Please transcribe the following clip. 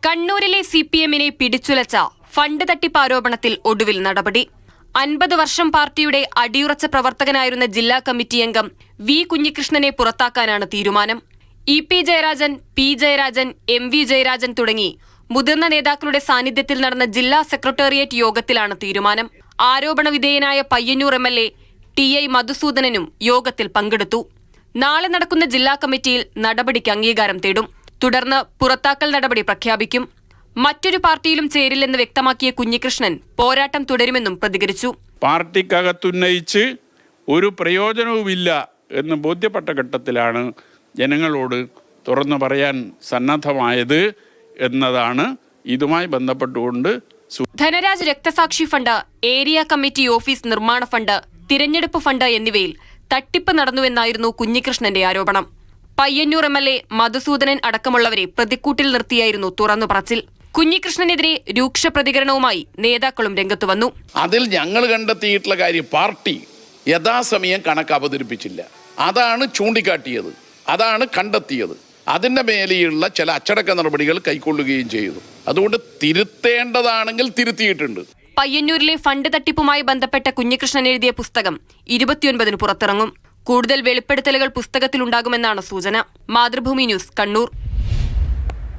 കണ്ണൂരിലെ CPM-നെ പിടിച്ചുലച്ച ഫണ്ട് തട്ടിപ്പ് ആരോപണത്തിൽ ഒടുവിൽ നടപടി. 50 വർഷം പാർട്ടിയുടെ അടിയുറച്ച പ്രവർത്തകനായിരുന്ന ജില്ലാ കമ്മിറ്റി അംഗം വി കുഞ്ഞികൃഷ്ണനെ പുറത്താക്കാനാണ് തീരുമാനം. EP Jayarajan, P Jayarajan, MV Jayarajan തുടങ്ങി മുതിർന്ന നേതാക്കളുടെ സാന്നിധ്യത്തിൽ നടന്ന ജില്ലാ സെക്രട്ടേറിയറ്റ് യോഗത്തിലാണ് തീരുമാനം. ആരോപണ വിധേയനായ പയ്യന്നൂർ MLA TI മധുസൂദനനും യോഗത്തിൽ പങ്കെടുത്തു. നാളെ നടക്കുന്ന ജില്ലാ കമ്മിറ്റിയിൽ നടപടിക്ക് അംഗീകാരം തേടും. തുടർന്ന് പുറത്താക്കൽ നടപടി പ്രഖ്യാപിക്കും. മറ്റൊരു പാർട്ടിയിലും ചേരില്ലെന്ന് വ്യക്തമാക്കിയ കുഞ്ഞികൃഷ്ണൻ പോരാട്ടം തുടരുമെന്നും പ്രതികരിച്ചു. പാർട്ടിക്കകത്തുന്നയിച്ച് ഒരു പ്രയോജനവുമില്ല എന്ന് ബോധ്യപ്പെട്ട ഘട്ടത്തിലാണ് ജനങ്ങളോട് തുറന്നു പറയാൻ സന്നദ്ധമായത് എന്നതാണ് ഇതുമായി ബന്ധപ്പെട്ടുകൊണ്ട്. ധനരാജ് രക്തസാക്ഷി ഫണ്ട്, ഏരിയ കമ്മിറ്റി ഓഫീസ് നിർമ്മാണ ഫണ്ട്, തിരഞ്ഞെടുപ്പ് ഫണ്ട് എന്നിവയിൽ തട്ടിപ്പ് നടന്നുവെന്നായിരുന്നു കുഞ്ഞികൃഷ്ണന്റെ ആരോപണം. പയ്യന്നൂർ MLA മധുസൂദനൻ അടക്കമുള്ളവരെ പ്രതിക്കൂട്ടിൽ നിർത്തിയായിരുന്നു തുറന്നു പറച്ചിൽ. കുഞ്ഞികൃഷ്ണനെതിരെ രൂക്ഷ പ്രതികരണവുമായി നേതാക്കളും രംഗത്തു വന്നു. അതിൽ ഞങ്ങൾ കണ്ടെത്തിയിട്ടുള്ള കാര്യം പാർട്ടി യഥാസമയം കണക്ക് അവതരിപ്പിച്ചില്ല. അതാണ് ചൂണ്ടിക്കാട്ടിയത്, അതാണ് കണ്ടെത്തിയത്. അതിൻ്റെ മേലെയുള്ള ചില അച്ചടക്ക നടപടികൾ കൈക്കൊള്ളുകയും ചെയ്തു. അതുകൊണ്ട് തിരുത്തേണ്ടതാണെങ്കിൽ തിരുത്തിയിട്ടുണ്ട്. പയ്യന്നൂരിലെ ഫണ്ട് തട്ടിപ്പുമായി ബന്ധപ്പെട്ട കുഞ്ഞികൃഷ്ണൻ എഴുതിയ പുസ്തകം 29-ന് പുറത്തിറങ്ങും. കൂടുതൽ വെളിപ്പെടുത്തലുകൾ പുസ്തകത്തിലുണ്ടാകുമെന്നാണ് സൂചന. മാതൃഭൂമി ന്യൂസ്, കണ്ണൂർ.